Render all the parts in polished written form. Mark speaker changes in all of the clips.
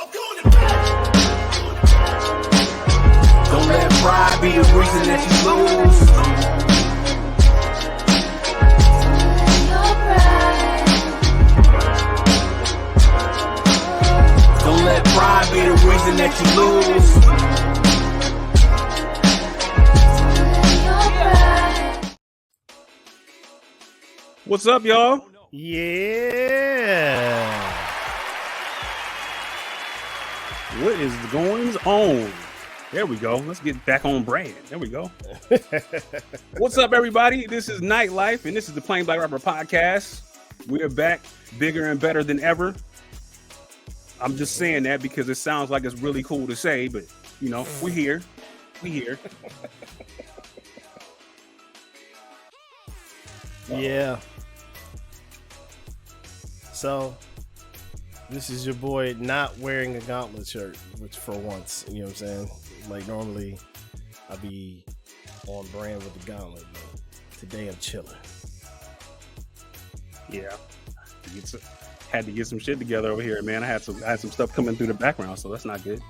Speaker 1: Don't let pride be the reason that you lose. Don't let pride be the reason that you lose. What's up, y'all?
Speaker 2: Yeah.
Speaker 1: What is going on? There we go. Let's get back on brand. There we go. What's up, everybody? This is Nytelife, and this is the Plain Black Rapper Podcast. We are back, bigger and better than ever. I'm just saying that because it sounds like it's really cool to say, but, you know, we're here. We're here.
Speaker 2: Yeah. So, this is your boy not wearing a Gauntlet shirt, which for once, you know what I'm saying? Like, normally, I'd be on brand with the Gauntlet, but today I'm chilling.
Speaker 1: Yeah. Had to get some shit together over here, man. I had some stuff coming through the background, so that's not good.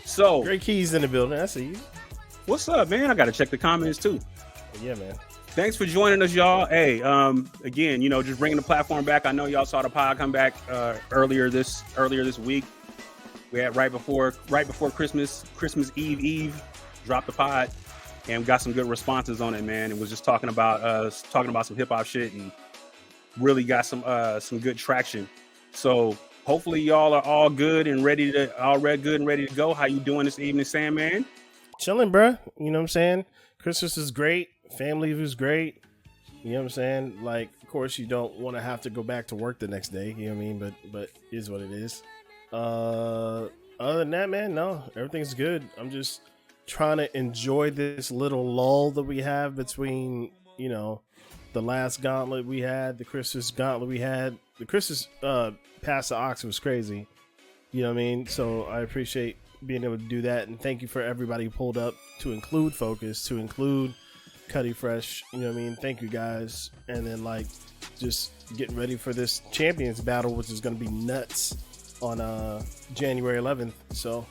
Speaker 1: So
Speaker 2: Great Keys in the building. I see you.
Speaker 1: What's up, man? I gotta check the comments too.
Speaker 2: Yeah, man.
Speaker 1: Thanks for joining us, y'all. Hey, again, you know, just bringing the platform back. I know y'all saw the pod come back earlier this week. We had right before Christmas Eve, dropped the pod, and got some good responses on it, man. It was just talking about some hip hop shit and really got some good traction. So hopefully y'all are all good and ready to go. How you doing this evening, Sandman?
Speaker 2: Chilling, bruh. You know what I'm saying? Christmas is great. Family was great. You know what I'm saying? Like, of course, you don't want to have to go back to work the next day. You know what I mean? But it is what it is. Other than that, man, no, everything's good. I'm just trying to enjoy this little lull that we have between, you know, the last gauntlet we had, the Christmas gauntlet we had. The Christmas past the ox was crazy. You know what I mean? So I appreciate being able to do that. And thank you for everybody who pulled up to include Focus, to include Cuddy Fresh. You know what I mean? Thank you guys. And then, like, just getting ready for this Champions Battle, which is going to be nuts on January 11th. So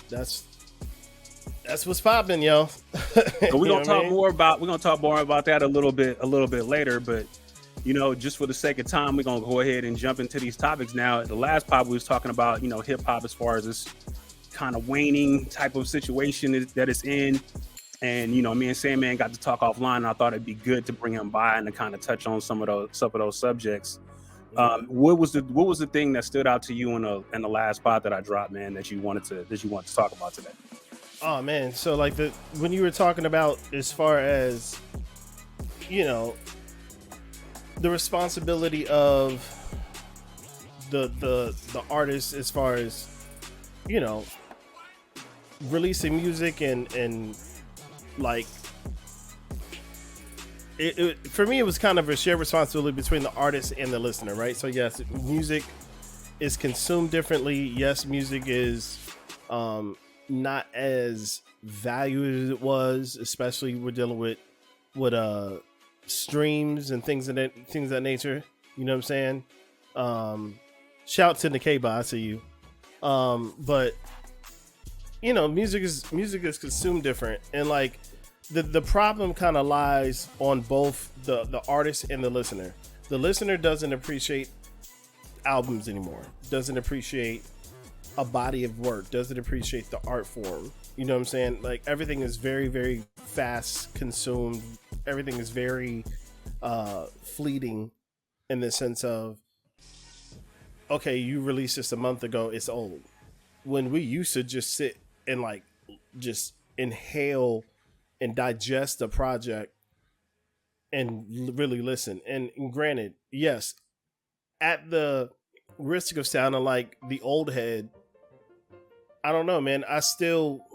Speaker 2: that's what's popping, yo.
Speaker 1: So we're gonna talk more about that a little bit later, but you know, just for the sake of time, we're gonna go ahead and jump into these topics now. The last pod we was talking about, you know, hip hop as far as this kind of waning type of situation that it's in. And, you know, me and Sandman got to talk offline, and I thought it'd be good to bring him by and to kind of touch on some of those subjects. What was the thing that stood out to you in the last pod that I dropped, man, that you wanted to talk about today?
Speaker 2: Oh man, so like when you were talking about as far as, you know, the responsibility of the artist as far as, you know, releasing music and like it for me, it was kind of a shared responsibility between the artist and the listener, right? So yes, music is consumed differently. Yes, music is not as valued as it was, especially we're dealing with streams and things of that nature. You know what I'm saying? Shout to the K-Bot, I see you. But you know, music is consumed different, and like the problem kind of lies on both the artist and the listener. The listener doesn't appreciate albums anymore, doesn't appreciate a body of work, doesn't appreciate the art form. You know what I'm saying? Like, everything is very, very fast consumed. Everything is very fleeting in the sense of, okay, you released this a month ago, it's old. When we used to just sit and like just inhale and digest a project and really listen. And granted, yes, at the risk of sounding like the old head, I don't know, man, I still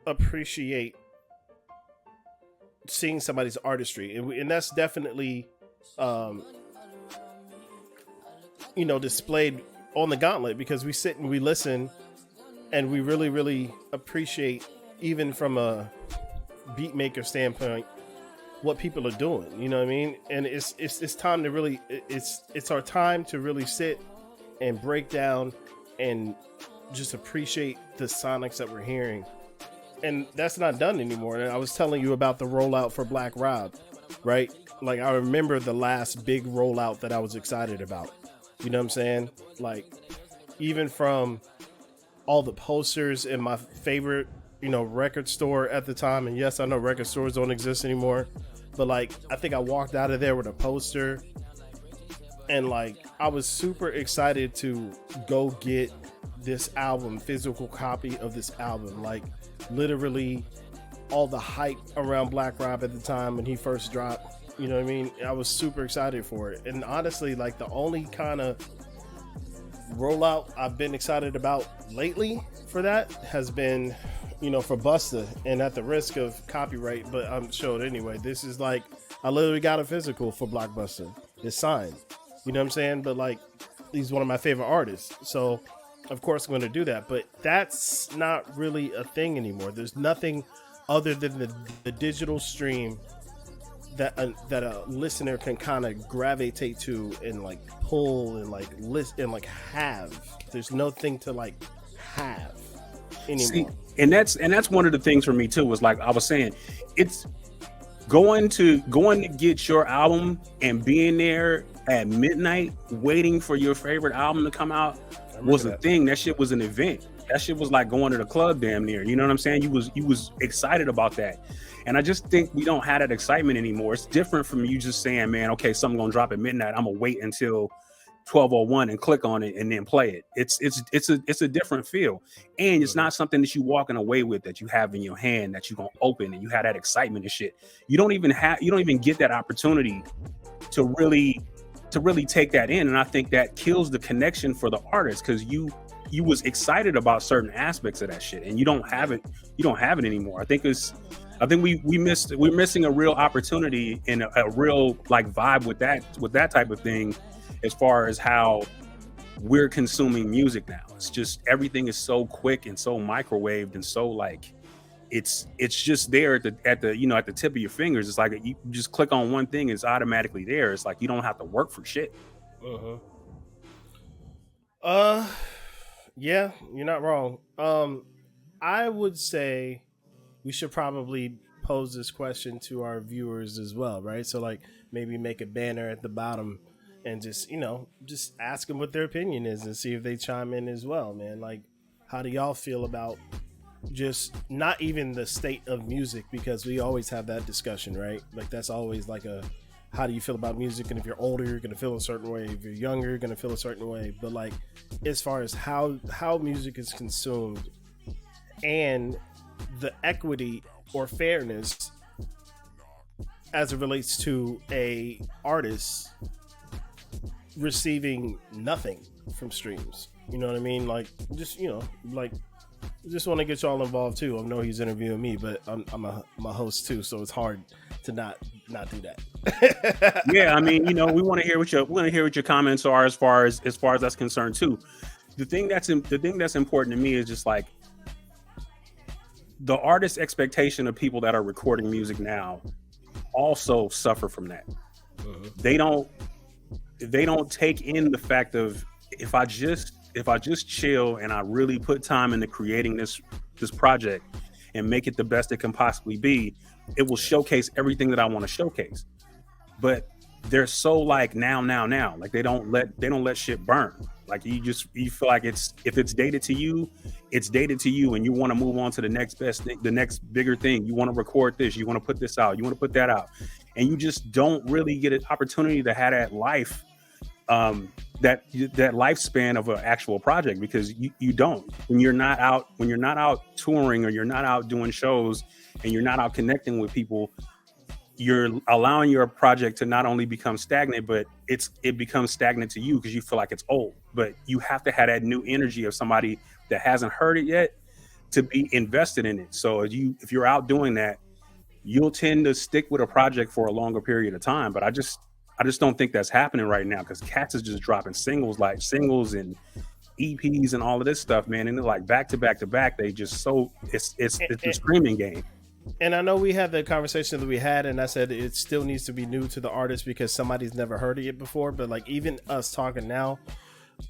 Speaker 2: appreciate seeing somebody's artistry, and that's definitely you know, displayed on the Gauntlet, because we sit and we listen and we really, really appreciate, even from a beat maker standpoint, what people are doing. You know what I mean? And it's time to really, it's our time to really sit and break down and just appreciate the sonics that we're hearing. And that's not done anymore. And I was telling you about the rollout for Black Rob, right? Like, I remember the last big rollout that I was excited about. You know what I'm saying? Like, even from all the posters in my favorite, record store at the time. And yes, I know record stores don't exist anymore, but like, I think I walked out of there with a poster, and like, I was super excited to go get this album, physical copy of this album. Like, literally all the hype around Black Rob at the time when he first dropped, you know what I mean? I was super excited for it. And honestly, like, the only kind of rollout I've been excited about lately for that has been, for Busta. And at the risk of copyright, but I'm showed anyway, this is like, I literally got a physical for Blockbuster. It's signed. You know what I'm saying? But like, he's one of my favorite artists. So of course I'm going to do that, but that's not really a thing anymore. There's nothing other than the digital stream that a listener can kind of gravitate to and like pull and like list and like have. There's nothing to like have anymore.
Speaker 1: See, and that's one of the things for me too, was like I was saying, it's going to get your album and being there at midnight waiting for your favorite album to come out was a thing. That shit was an event. That shit was like going to the club damn near. You know what I'm saying? You was excited about that. And I just think we don't have that excitement anymore. It's different from you just saying, man, okay, something gonna drop at midnight. I'm gonna wait until 12:01 and click on it and then play it. It's a different feel. And it's not something that you walking away with, that you have in your hand, that you gonna open and you have that excitement and shit. You don't even get that opportunity to really take that in. And I think that kills the connection for the artist, because you was excited about certain aspects of that shit and you don't have it anymore. I think we're missing a real opportunity and a real like vibe with that type of thing, as far as how we're consuming music now. It's just, everything is so quick and so microwaved and so like it's just there at the tip of your fingers. It's like you just click on one thing, it's automatically there. It's like you don't have to work for shit.
Speaker 2: Yeah, you're not wrong. I would say we should probably pose this question to our viewers as well, right? So like, maybe make a banner at the bottom and just ask them what their opinion is and see if they chime in as well, man. Like, how do y'all feel about just not even the state of music, because we always have that discussion, right? Like, that's always like how do you feel about music? And if you're older, you're going to feel a certain way. If you're younger, you're going to feel a certain way. But like, as far as how music is consumed and the equity or fairness as it relates to a artist receiving nothing from streams, you know what I mean? Like, just just want to get y'all involved too. I know he's interviewing me, but I'm a host too, so it's hard to not do that.
Speaker 1: Yeah, I mean, we want to hear what your comments are as far as that's concerned too. The thing that's important to me is just like the artist's expectation of people that are recording music now also suffer from that. They don't take in the fact of, if I just chill and I really put time into creating this project and make it the best it can possibly be, it will showcase everything that I want to showcase. But they're so like now, like they don't let shit burn. Like you feel like if it's dated to you, it's dated to you, and you want to move on to the next best thing, the next bigger thing. You want to record this, you want to put this out, you want to put that out, and you just don't really get an opportunity to have that life, that lifespan of an actual project, because you don't, when you're not out touring, or you're not out doing shows, and you're not out connecting with people, you're allowing your project to not only become stagnant, but it becomes stagnant to you because you feel like it's old. But you have to have that new energy of somebody that hasn't heard it yet to be invested in it. So if you're out doing that, you'll tend to stick with a project for a longer period of time. But I just don't think that's happening right now, because cats is just dropping singles and EPs and all of this stuff, man. And they're like back to back to back. They just it's a screaming game.
Speaker 2: And I know we had the conversation that we had, and I said it still needs to be new to the artist because somebody's never heard of it before. But like, even us talking now,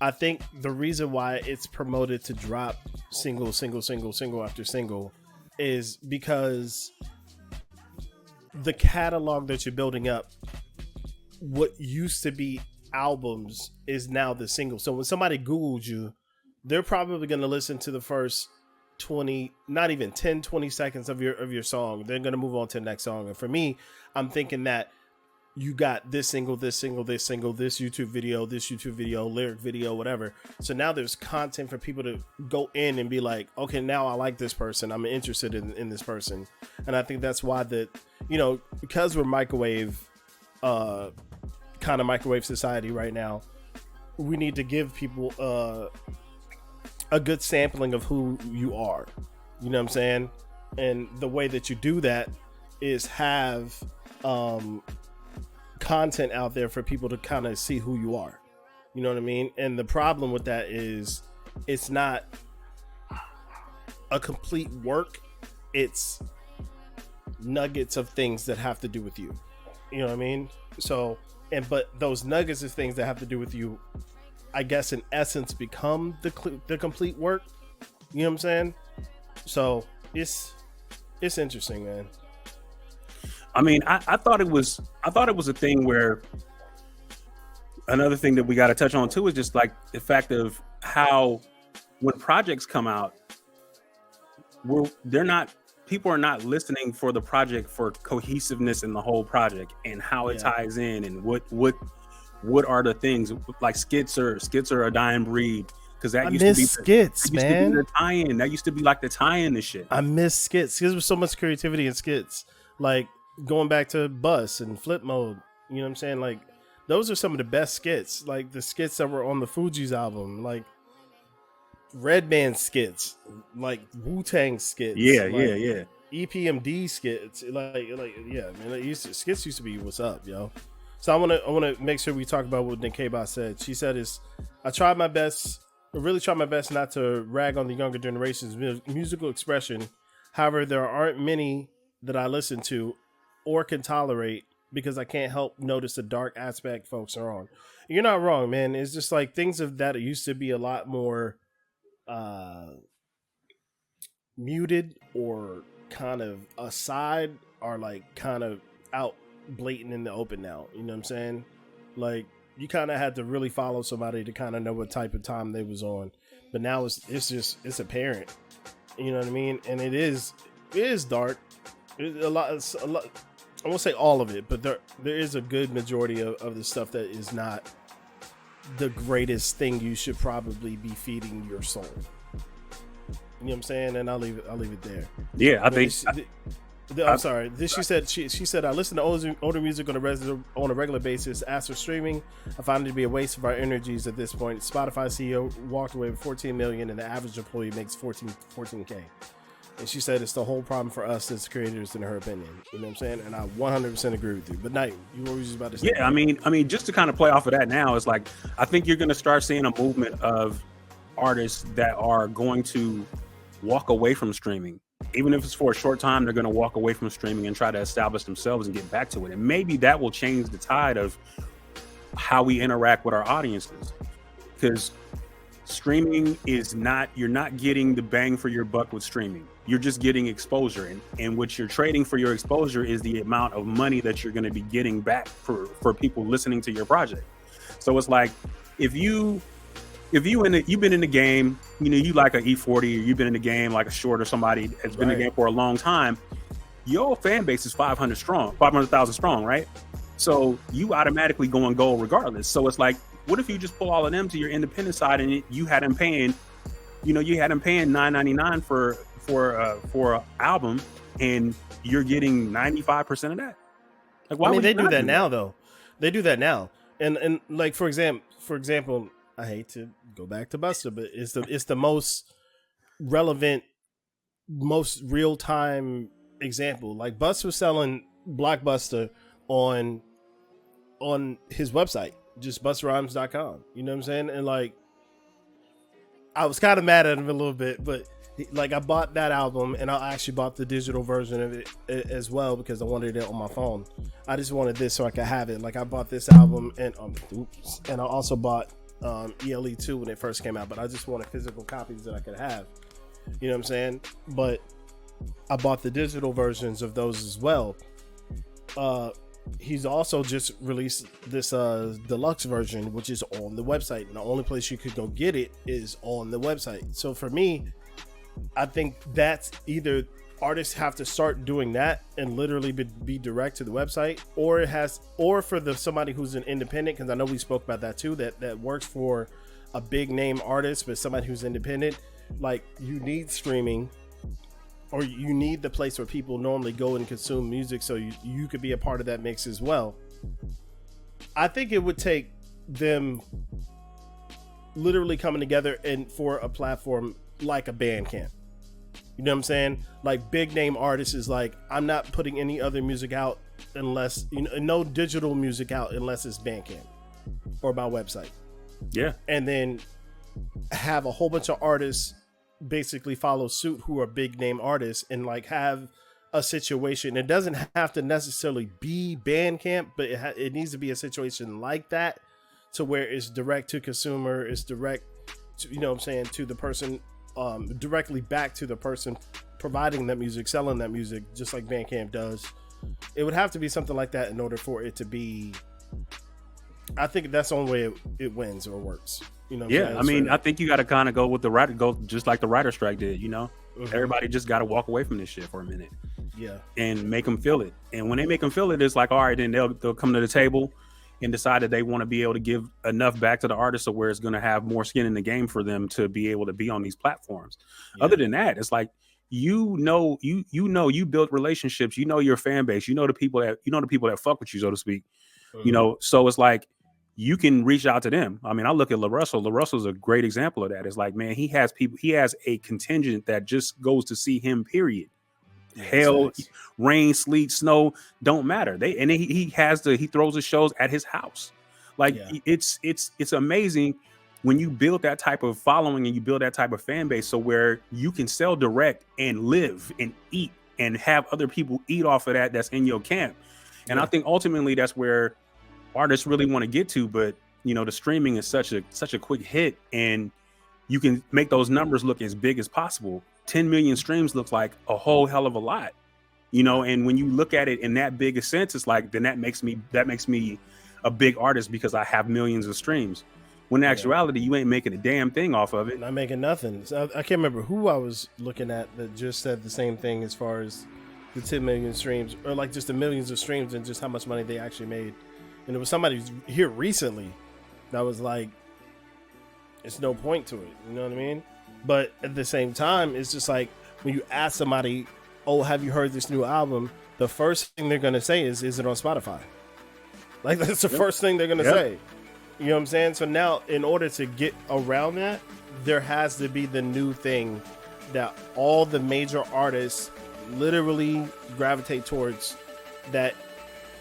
Speaker 2: I think the reason why it's promoted to drop single after single is because the catalog that you're building up, what used to be albums is now the single. So when somebody Googled you, they're probably going to listen to the first 20, not even 10, 20 seconds of your song. They're going to move on to the next song. And for me, I'm thinking that you got this single, this YouTube video, lyric video, whatever. So now there's content for people to go in and be like, okay, now I like this person. I'm interested in this person. And I think that's why because we're microwave society right now, we need to give people a good sampling of who you are. You know what I'm saying? And the way that you do that is have content out there for people to kind of see who you are. You know what I mean? And the problem with that is it's not a complete work. It's nuggets of things that have to do with you. You know what I mean? So, but those nuggets of things that have to do with you, I guess in essence become the complete work. You know what I'm saying? So it's interesting, man.
Speaker 1: I mean, I thought it was a thing where another thing that we got to touch on too is just like the fact of how when projects come out, people are not listening for the project for cohesiveness in the whole project and how it ties in and what are the things like skits are a dying breed. Because that used to be
Speaker 2: skits, man.
Speaker 1: The tie-in. That used to be like the tie-in to shit.
Speaker 2: I miss skits. There was so much creativity in skits. Like going back to Bus and Flip Mode. You know what I'm saying? Like those are some of the best skits. Like the skits that were on the Fugees album. Like Redman skits. Like Wu-Tang skits.
Speaker 1: Yeah.
Speaker 2: EPMD skits. Skits used to be what's up, yo. So I want to make sure we talk about what Nkeba said. She said I really try my best not to rag on the younger generation's musical expression. However, there aren't many that I listen to or can tolerate because I can't help notice the dark aspect folks are on. You're not wrong, man. It's just like things of that used to be a lot more muted or kind of aside are like kind of out blatant in the open now. You know what I'm saying? Like you kind of had to really follow somebody to kind of know what type of time they was on. But now it's apparent. You know what I mean? And it is dark. It's a lot. I won't say all of it, but there is a good majority of the stuff that is not the greatest thing you should probably be feeding your soul. You know what I'm saying? And I'll leave it there.
Speaker 1: Yeah,
Speaker 2: I'm sorry. She said I listen to older music on a regular basis. As for streaming, I find it to be a waste of our energies at this point. Spotify CEO walked away with 14 million, and the average employee makes 14K. And she said it's the whole problem for us as creators, in her opinion. You know what I'm saying? And I 100% agree with you. But Knight, you were just about to say.
Speaker 1: Yeah, I mean, just to kind of play off of that now, it's like I think you're going to start seeing a movement of artists that are going to walk away from streaming. Even if it's for a short time, they're going to walk away from streaming and try to establish themselves and get back to it. And maybe that will change the tide of how we interact with our audiences. Because streaming is you're not getting the bang for your buck with streaming. You're just getting exposure. And what you're trading for your exposure is the amount of money that you're going to be getting back for people listening to your project. So it's like, if you've been in the game, you know, you like an E40 or you've been in the game like a Short or somebody that's been in the game for a long time, your fan base is 500,000 strong, right? So you automatically go and gold regardless. So it's like, what if you just pull all of them to your independent side and you had them paying $9.99 for an album and you're getting 95% of that? Like, why
Speaker 2: they do that now though. They do that now. And like, for example, I hate to go back to Busta, but it's the most relevant, most real time example. Like Busta was selling Blockbuster on his website, just BustaRhymes.com. You know what I'm saying? And like, I was kind of mad at him a little bit, but like I bought that album and I actually bought the digital version of it as well because I wanted it on my phone. I just wanted this so I could have it. Like I bought this album and I also bought ELE2 when it first came out, but I just wanted physical copies that I could have. You know what I'm saying? But I bought the digital versions of those as well. He's also just released this deluxe version, which is on the website, and the only place you could go get it is on the website. So for me, I think that's either artists have to start doing that and literally be direct to the website, or for somebody who's an independent, because I know we spoke about that too, that works for a big name artist, but somebody who's independent, like, you need streaming, or you need the place where people normally go and consume music, so you could be a part of that mix as well. I think it would take them literally coming together and for a platform like a Bandcamp. You know what I'm saying? Like, big name artists is like, I'm not putting any other music out unless, no digital music out unless it's Bandcamp or my website.
Speaker 1: Yeah.
Speaker 2: And then have a whole bunch of artists basically follow suit who are big name artists, and like have a situation. It doesn't have to necessarily be Bandcamp, but it needs to be a situation like that, to where it's direct to consumer, it's direct to, you know what I'm saying, to the person, directly back to the person providing that music, selling that music, just like Bandcamp does. It would have to be something like that in order for it to be. I think that's the only way it wins or works. You know what I'm saying?
Speaker 1: I mean, I think you got to kind of go with the writer, go just like the writer strike did. Mm-hmm. Everybody just got to walk away from this shit for a minute, and make them feel it. And when they make them feel it, it's like, all right, then they'll come to the table and decide that they want to be able to give enough back to the artist, so where it's going to have more skin in the game for them to be able to be on these platforms. Other than that, it's like, you build relationships, your fan base, the people that fuck with you, so to speak. Mm-hmm. So it's like, you can reach out to them. I mean, I look at LaRussell. LaRussell's a great example of that. It's like, man, he has a contingent that just goes to see him, period. Hell, nice. Rain, sleet, snow, don't matter. He throws his shows at his house. Like, it's amazing when you build that type of following and you build that type of fan base, so where you can sell direct and live and eat and have other people eat off of that's in your camp. And I think ultimately that's where artists really want to get to, but the streaming is such a quick hit, and you can make those numbers look as big as possible. 10 million streams looks like a whole hell of a lot, and when you look at it in that big a sense, it's like, then that makes me a big artist because I have millions of streams. When in actuality, you ain't making a damn thing off of it.
Speaker 2: Not making nothing. So I can't remember who I was looking at that just said the same thing as far as the 10 million streams, or like just the millions of streams and just how much money they actually made. And there was somebody here recently that was like, it's no point to it. You know what I mean? But at the same time, it's just like, when you ask somebody, oh, have you heard this new album? The first thing they're going to say is it on Spotify? Like, that's the first thing they're going to say. You know what I'm saying? So now, in order to get around that, there has to be the new thing that all the major artists literally gravitate towards, that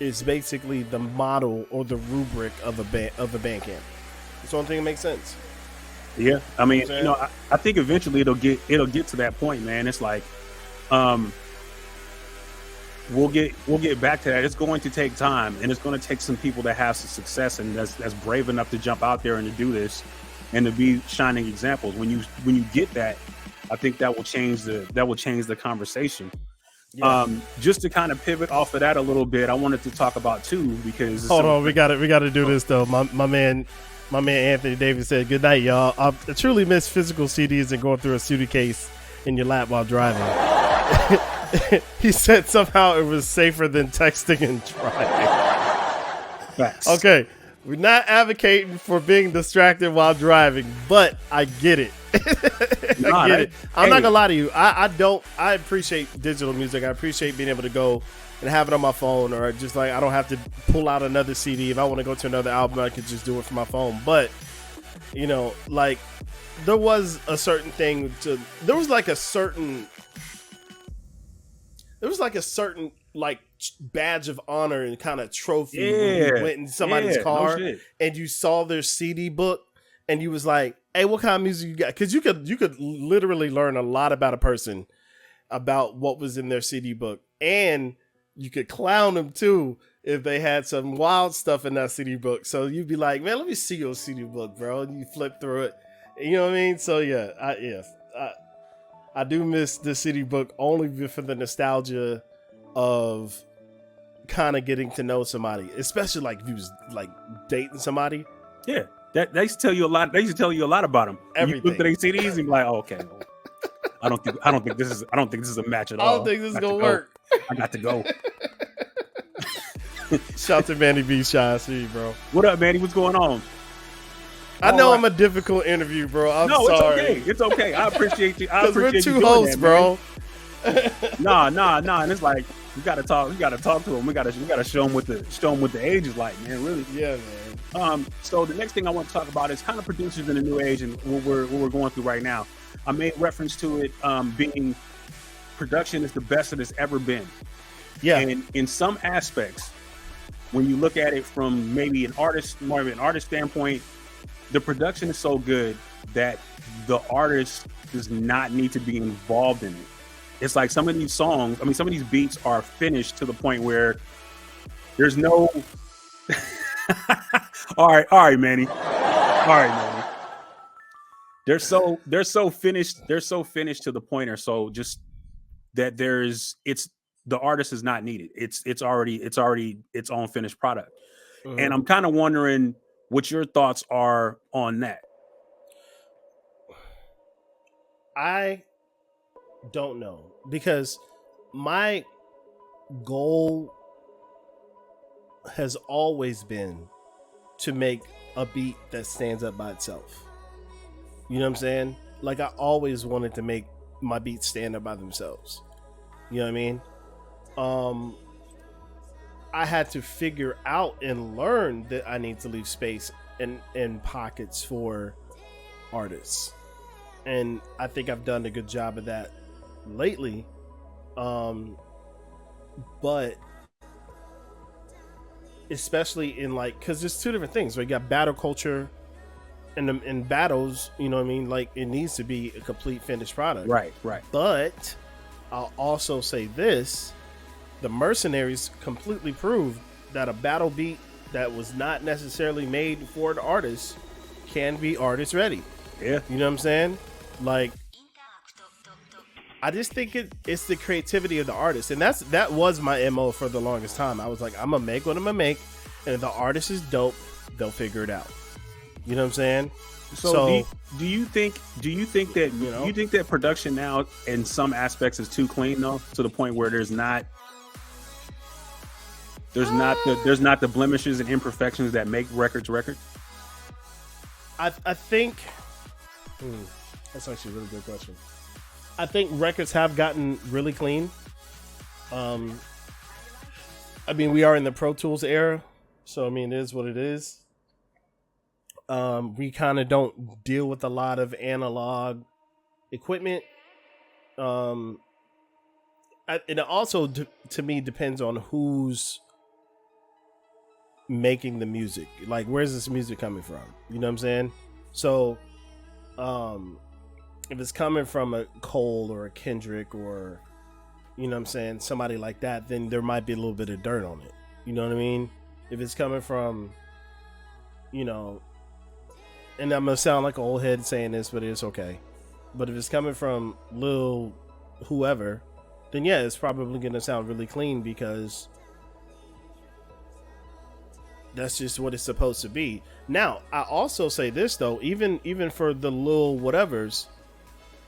Speaker 2: is basically the model or the rubric of a Bandcamp. It's the only thing that makes sense.
Speaker 1: Yeah, I mean, I think eventually it'll get to that point, man. It's like, we'll get back to that. It's going to take time, and it's going to take some people that have some success and that's brave enough to jump out there and to do this and to be shining examples. When you get that, I think that will change the conversation. Yeah. Just to kind of pivot off of that a little bit, I wanted to talk about too, because
Speaker 2: hold on, we got to do this though. My man Anthony Davis said, "Good night, y'all. I truly miss physical CDs and going through a suitcase in your lap while driving." He said somehow it was safer than texting and driving.
Speaker 1: Facts.
Speaker 2: Okay, we're not advocating for being distracted while driving, but I get it. I get it. I'm not gonna lie to you. I appreciate digital music. I appreciate being able to go and have it on my phone, or just like, I don't have to pull out another CD. If I want to go to another album, I could just do it from my phone. But like, there was a certain thing to, there was like a certain like badge of honor and kind of trophy when you went in somebody's car and you saw their CD book and you was like, hey, what kind of music you got? Because you could literally learn a lot about a person, about what was in their CD book, and you could clown them too if they had some wild stuff in that CD book. So you'd be like, man, let me see your CD book, bro. And you flip through it. You know what I mean? So yeah, I do miss the CD book only for the nostalgia of kind of getting to know somebody, especially like if you was like dating somebody.
Speaker 1: Yeah, that they used to tell you a lot. They used to tell you a lot about them.
Speaker 2: Everything.
Speaker 1: You look at their CDs and be like, oh, okay. I don't think this is a match at all.
Speaker 2: I don't think this is gonna work.
Speaker 1: I got to go.
Speaker 2: Shout to Manny B. Shy, see you, bro.
Speaker 1: What up, Manny? What's going on?
Speaker 2: I know I'm a difficult interview, bro. I'm sorry.
Speaker 1: It's okay. It's okay. I appreciate you.
Speaker 2: Because we're two hosts, bro.
Speaker 1: Nah. And it's like we gotta talk. We gotta talk to them. We gotta show them what the age is like, man. Really.
Speaker 2: Yeah, man.
Speaker 1: So the next thing I want to talk about is kind of producers in the new age and what we're going through right now. I made reference to it being production is the best that it's ever been.
Speaker 2: Yeah.
Speaker 1: And in some aspects, when you look at it from maybe more of an artist standpoint, the production is so good that the artist does not need to be involved in it. It's like some of these songs, some of these beats are finished to the point where there's no all right, Manny. They're so finished to the point, or so just that the artist is not needed. It's already its own finished product. Mm-hmm. And I'm kind of wondering what your thoughts are on that.
Speaker 2: I don't know, because my goal has always been to make a beat that stands up by itself. You know what I'm saying? Like, I always wanted to make my beats stand up by themselves. You know what I mean? I had to figure out and learn that I need to leave space and pockets for artists. And I think I've done a good job of that lately. But especially in like, because there's two different things. Right? You got battle culture, and in battles, you know what I mean? Like, it needs to be a complete finished product.
Speaker 1: Right.
Speaker 2: But I'll also say this: the Mercenaries completely proved that a battle beat that was not necessarily made for the artist can be artist ready.
Speaker 1: Yeah.
Speaker 2: You know what I'm saying? Like, I just think it's the creativity of the artist. And that was my MO for the longest time. I was like, I'm gonna make what I'm gonna make, and if the artist is dope, they'll figure it out. You know what I'm saying?
Speaker 1: So do you think that you think that production now in some aspects is too clean though, to the point where there's not the blemishes and imperfections that make records?
Speaker 2: I think that's actually a really good question. I think records have gotten really clean. We are in the Pro Tools era, so it is what it is. We kind of don't deal with a lot of analog equipment. And it also, to me, depends on who's making the music. Like, where's this music coming from? You know what I'm saying? So, if it's coming from a Cole or a Kendrick or, you know what I'm saying, somebody like that, then there might be a little bit of dirt on it. You know what I mean? If it's coming from, and I'm going to sound like an old head saying this, but it's okay. But if it's coming from Lil whoever, then yeah, it's probably going to sound really clean, because that's just what it's supposed to be. Now, I also say this though, even for the Lil whatevers,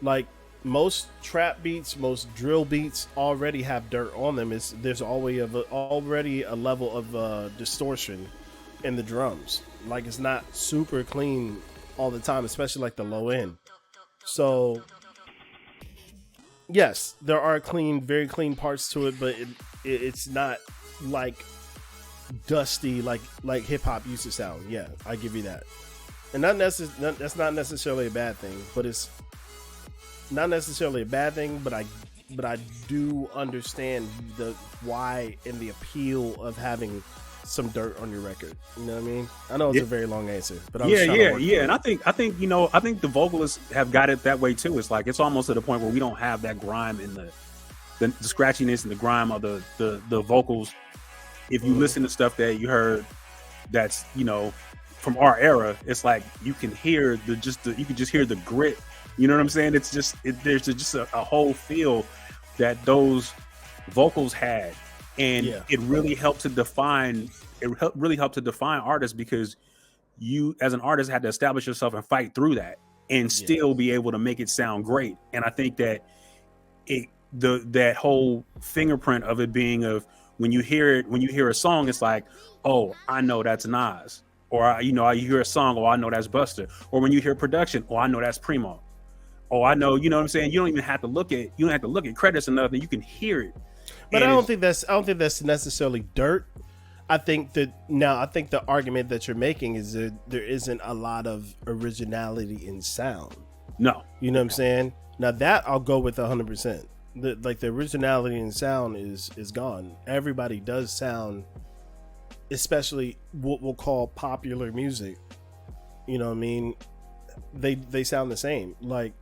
Speaker 2: like, most trap beats, most drill beats already have dirt on them. There's already a level of distortion in the drums. Like, it's not super clean all the time, especially like the low end. So yes, there are very clean parts to it, but it's not like dusty like hip hop used to sound. Yeah, I give you that. And that's not necessarily a bad thing, but it's not necessarily a bad thing, but I do understand the why and the appeal of having some dirt on your record. You know what I mean? I know it's a very long answer, but
Speaker 1: yeah. And I think the vocalists have got it that way too. It's like, it's almost to the point where we don't have that grime in the scratchiness and the grime of the vocals if you listen to stuff that you heard that's, you know, from our era, it's like you can hear you can just hear the grit. You know what I'm saying? It's just there's just a whole feel that those vocals had, and it really helped to define. Really helped to define artists, because you as an artist had to establish yourself and fight through that and still be able to make it sound great. And I think that that whole fingerprint of it being of when you hear a song, it's like, oh, I know that's Nas, or you hear a song, oh, I know that's Busta, or when you hear production, oh, I know that's Primo, oh, I know, you know what I'm saying? You don't even have to look at credits or nothing. You can hear it.
Speaker 2: But I don't think that's necessarily dirt. I think the argument that you're making is that there isn't a lot of originality in sound.
Speaker 1: No.
Speaker 2: You know what I'm saying? Now that I'll go with 100%. The originality in sound is gone. Everybody does sound, especially what we'll call popular music. You know what I mean? They sound the same. Like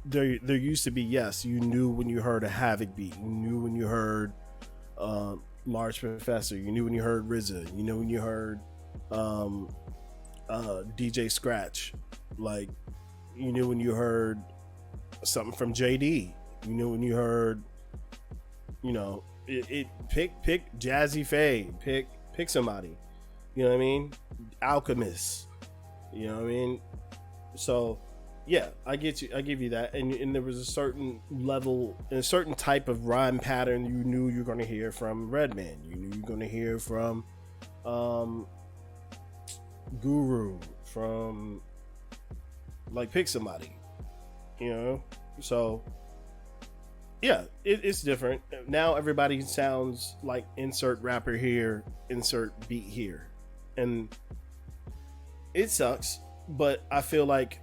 Speaker 2: there used to be, yes, you knew when you heard a Havoc beat, you knew when you heard Large Professor, you knew when you heard RZA, you know when you heard DJ Scratch, like you knew when you heard something from JD, you knew when you heard, you know, pick Jazzy Faye, pick somebody, you know what I mean, Alchemist, you know what I mean. So yeah, I get you. I give you that. And there was a certain level and a certain type of rhyme pattern you knew you were going to hear from Redman. You knew you were going to hear from Guru, from like pick somebody, you know? So yeah, it's different. Now everybody sounds like insert rapper here, insert beat here. And it sucks, but I feel like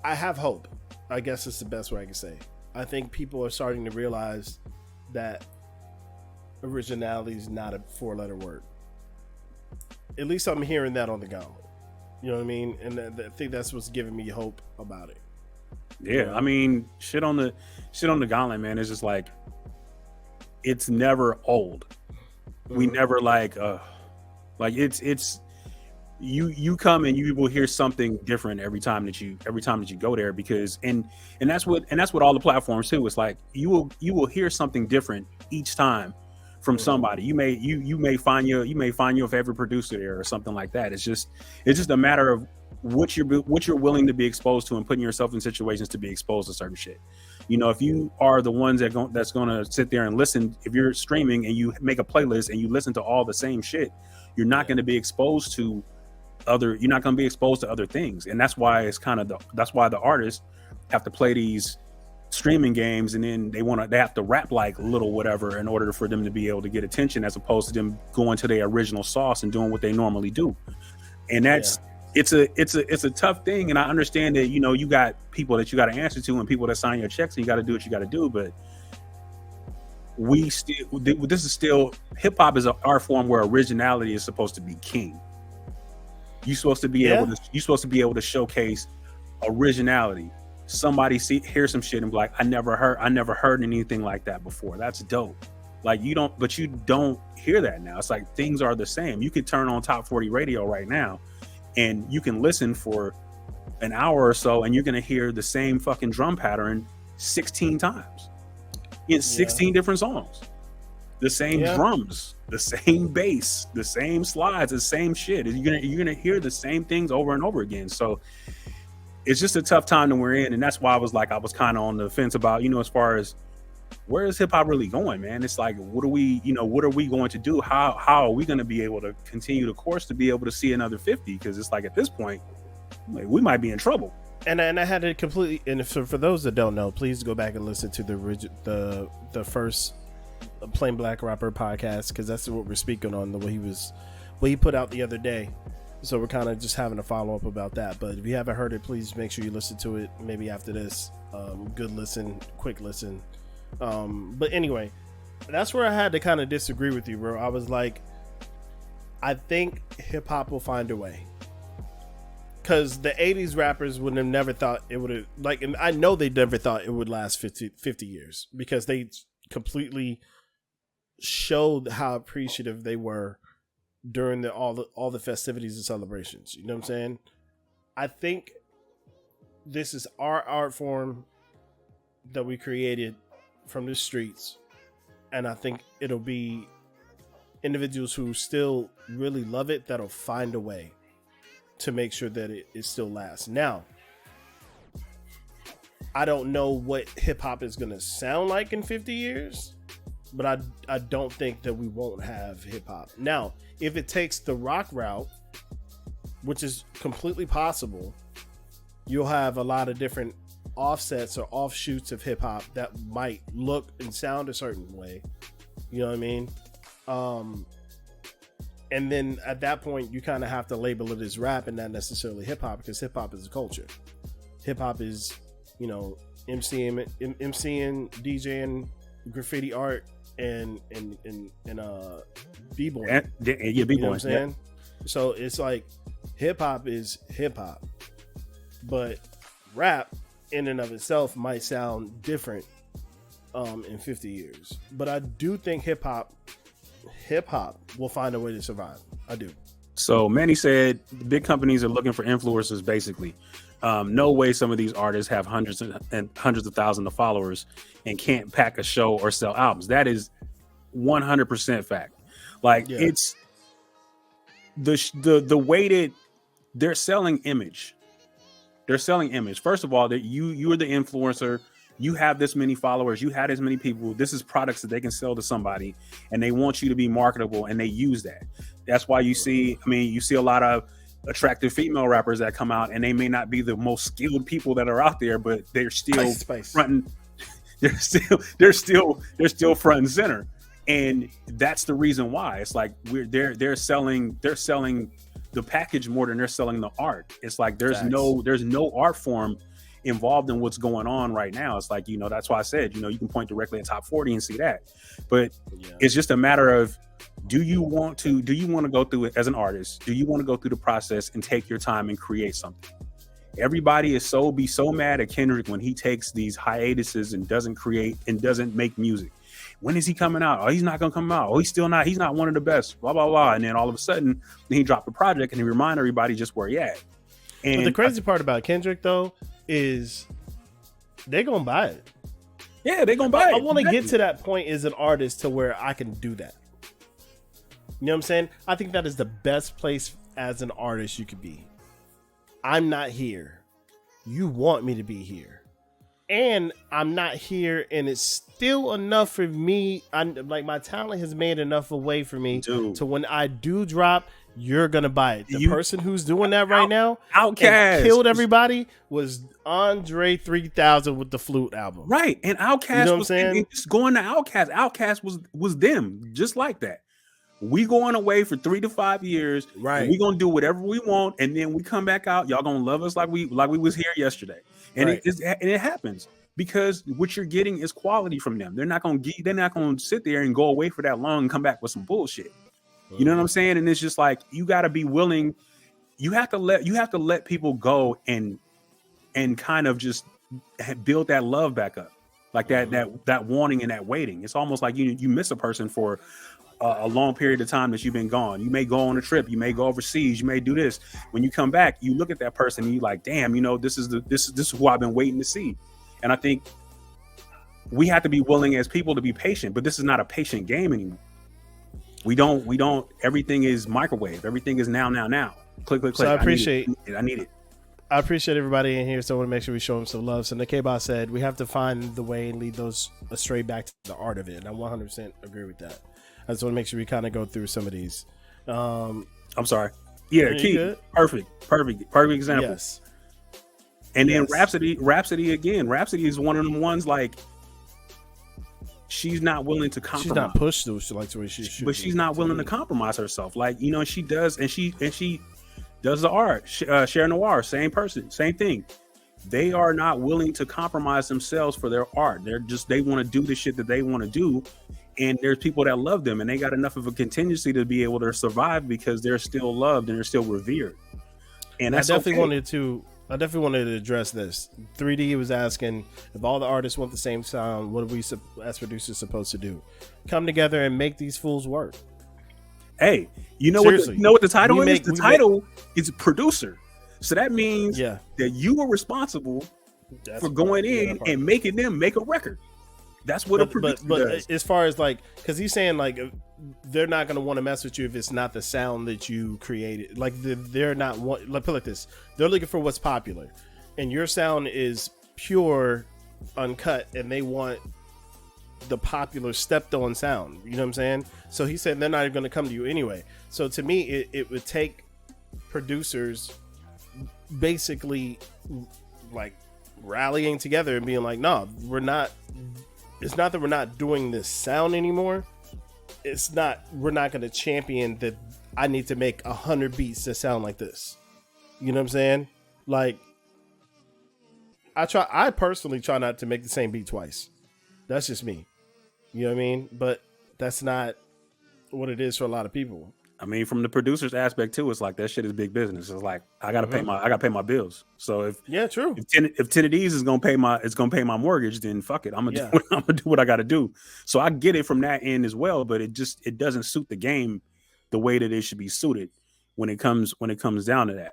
Speaker 2: I have hope. I guess it's the best way I can say. I think people are starting to realize that originality is not a 4-letter word. At least I'm hearing that on the Gauntlet. You know what I mean? And I think that's what's giving me hope about it.
Speaker 1: Yeah, I mean, shit on the Gauntlet, man. It's just like, it's never old. We never like it's. You come and you will hear something different every time that you go there, because and that's what all the platforms too. It's like you will hear something different each time from somebody. You may find your favorite producer there or something like that. It's just a matter of what you're willing to be exposed to and putting yourself in situations to be exposed to certain shit. You know, if you are the ones that's going to sit there and listen, if you're streaming and you make a playlist and you listen to all the same shit, you're not going to be exposed to other things. And that's why that's why the artists have to play these streaming games, and then they have to rap like little whatever in order for them to be able to get attention, as opposed to them going to their original sauce and doing what they normally do. And that's it's a tough thing. And I understand that, you know, you got people that you got to answer to and people that sign your checks, and you got to do what you got to do. But this is still, hip hop is an art form where originality is supposed to be king. You're supposed to be able to showcase originality. Somebody hear some shit and be like, I never heard anything like that before. That's dope. Like you don't hear that now. It's like things are the same. You could turn on Top 40 radio right now and you can listen for an hour or so and you're gonna hear the same fucking drum pattern 16 times in 16 different songs. The same drums, the same bass, the same slides, the same shit. You're gonna hear the same things over and over again. So it's just a tough time that we're in, and that's why I was kind of on the fence about, you know, as far as where is hip hop really going, man? It's like, what are we going to do? How are we going to be able to continue the course to be able to see another 50? Because it's like at this point, like, we might be in trouble.
Speaker 2: And I had it completely. And for those that don't know, please go back and listen to the first Plain Black Rapper podcast, because that's what we're speaking on, what he put out the other day. So we're kind of just having a follow up about that. But if you haven't heard it, please make sure you listen to it. Maybe after this, good listen, quick listen. But anyway, that's where I had to kind of disagree with you, bro. I was like, I think hip hop will find a way, because the 80s rappers would have never thought it would have, like, and I know they never thought it would last 50 years, because they completely showed how appreciative they were during all the festivities and celebrations. You know what I'm saying? I think this is our art form that we created from the streets, and I think it'll be individuals who still really love it that'll find a way to make sure that it still lasts. Now, I don't know what hip hop is going to sound like in 50 years, but I don't think that we won't have hip hop. Now, if it takes the rock route, which is completely possible, you'll have a lot of different offsets or offshoots of hip hop that might look and sound a certain way. You know what I mean? And then at that point, you kind of have to label it as rap and not necessarily hip hop, because hip hop is a culture. Hip hop is, you know, MCing, DJing, graffiti art, and b-boy.
Speaker 1: Yeah, b-boy. You know
Speaker 2: what I'm saying? Yeah. So it's like hip hop is hip hop, but rap in and of itself might sound different in 50 years. But I do think hip hop will find a way to survive. I do.
Speaker 1: So Manny said big companies are looking for influencers, basically. No way some of these artists have hundreds of thousands of followers and can't pack a show or sell albums. That is 100% fact. Like, yeah. It's the way that they're selling image. They're selling image. First of all, that you are the influencer. You have this many followers. You had as many people. This is products that they can sell to somebody, and they want you to be marketable, and they use that. That's why you see a lot of attractive female rappers that come out, and they may not be the most skilled people that are out there, but they're still fronting. They're still front and center, and that's the reason why. It's like they're selling the package more than they're selling the art. It's like there's no art form involved in what's going on right now. It's like, you know, that's why I said, you know, you can point directly at top 40 and see that, but it's just a matter of, do you want to go through it as an artist? Do you want to go through the process and take your time and create something? Everybody is so mad at Kendrick when he takes these hiatuses and doesn't create and doesn't make music. When is he coming out? Oh, he's not gonna come out. Oh, he's not one of the best, blah blah blah. And then all of a sudden he dropped a project and he remind everybody just where he at. And
Speaker 2: but the crazy part about Kendrick though is they're gonna buy it.
Speaker 1: Yeah, they're gonna buy it.
Speaker 2: I want to get to that point as an artist to where I can do that. You know what I'm saying? I think that is the best place as an artist you could be. I'm not here. You want me to be here. And I'm not here, and it's still enough for me. Like, my talent has made enough away for me to when I do drop, you're gonna buy it. The person who's doing that right now,
Speaker 1: Outkast,
Speaker 2: killed everybody, was Andre 3000 with the Flute album.
Speaker 1: Right, and Outkast, you know what I'm saying? Just going to Outkast. Outkast was them, just like that. We going away for 3 to 5 years. Right, we gonna do whatever we want, and then we come back out. Y'all gonna love us like we was here yesterday. And it happens because what you're getting is quality from them. They're not gonna sit there and go away for that long and come back with some bullshit. You know what I'm saying? And it's just like, you got to be willing. You have to let people go and kind of just build that love back up, like that wanting and that waiting. It's almost like you miss a person for a long period of time that you've been gone. You may go on a trip, you may go overseas, you may do this. When you come back, you look at that person and you like, damn, you know, this is who I've been waiting to see. And I think we have to be willing as people to be patient, but this is not a patient game anymore. We don't, everything is microwave. Everything is now. Click, click, click.
Speaker 2: So I appreciate
Speaker 1: I need it.
Speaker 2: I appreciate everybody in here, so I want to make sure we show them some love. So the K-Boss said, we have to find the way and lead those astray back to the art of it. And I 100% agree with that. I just want to make sure we kind of go through some of these.
Speaker 1: I'm sorry. Yeah, Keith. Perfect example. Yes. And then Rhapsody again. Rhapsody is one of them ones, like, she's not willing to compromise.
Speaker 2: She's not pushed those like the way she should.
Speaker 1: But she's not willing to compromise herself. Like, you know, she does, and she does the art. Cher Noir, same person, same thing. They are not willing to compromise themselves for their art. They want to do the shit that they want to do. And there's people that love them, and they got enough of a contingency to be able to survive because they're still loved and they're still revered. And that's
Speaker 2: I definitely wanted to I definitely wanted to address this. 3D was asking if all the artists want the same sound, what are we as producers supposed to do? Come together and make these fools work.
Speaker 1: Hey, you know what the title is? The title is producer. So that means that you were responsible for going in and making them make a record. That's what a producer does.
Speaker 2: As far as like, because he's saying like they're not going to want to mess with you if it's not the sound that you created. Like they're not like, put it like this: they're looking for what's popular, and your sound is pure, uncut, and they want the popular stepped on sound. You know what I'm saying? So he said they're not even going to come to you anyway. So to me, it would take producers basically like rallying together and being like, no, we're not. It's not that we're not doing this sound anymore. It's not, we're not going to champion that I need to make 100 beats that sound like this. You know what I'm saying? Like, I personally try not to make the same beat twice. That's just me. You know what I mean? But that's not what it is for a lot of people.
Speaker 1: I mean, from the producer's aspect too, it's like that shit is big business. It's like I gotta pay my bills. So if 10 of these is gonna pay my mortgage, then fuck it. I'm gonna do what I gotta do. So I get it from that end as well, but it doesn't suit the game the way that it should be suited when it comes down to that.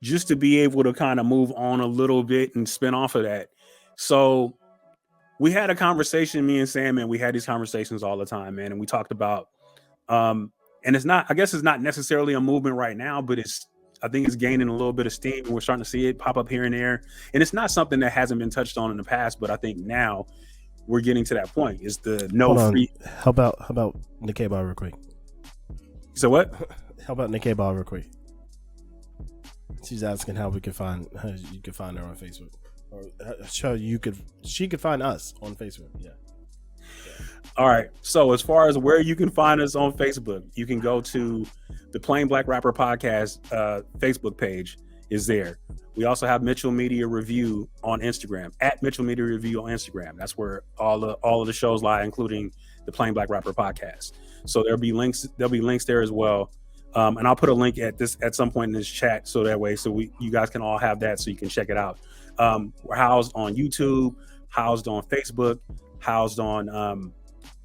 Speaker 1: Just to be able to kind of move on a little bit and spin off of that. So we had a conversation, me and Sandman, we had these conversations all the time, man. And we talked about, and it's not necessarily a movement right now, but I think it's gaining a little bit of steam. And we're starting to see it pop up here and there. And it's not something that hasn't been touched on in the past, but I think now we're getting to that point. Is the free.
Speaker 2: How about Nick Ball real quick?
Speaker 1: So what?
Speaker 2: How about Nick Ball real quick? She's asking how you can find her on Facebook. Or she could find us on Facebook. Yeah.
Speaker 1: All right. So as far as where you can find us on Facebook, you can go to the Plain Black Rapper Podcast Facebook page is there. We also have Mitchell Media Review on Instagram, at Mitchell Media Review on Instagram. That's where all of the shows lie, including the Plain Black Rapper Podcast. So there'll be links there as well. And I'll put a link at some point in this chat, so that way, you guys can all have that, so you can check it out. We're housed on YouTube, housed on Facebook, housed on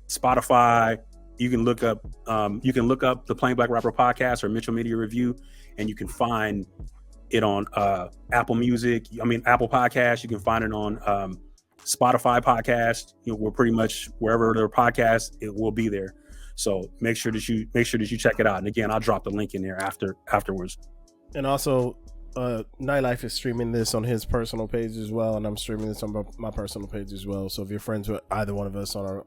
Speaker 1: Spotify. You can look up the Plain Black Rapper Podcast or Mitchell Media Review, and you can find it on Apple Podcasts. You can find it on Spotify Podcast. We're pretty much wherever there are podcasts, it will be there. So make sure that you check it out. And again, I'll drop the link in there afterwards.
Speaker 2: And also, Nytelife is streaming this on his personal page as well, and I'm streaming this on my personal page as well. So if you're friends with either one of us on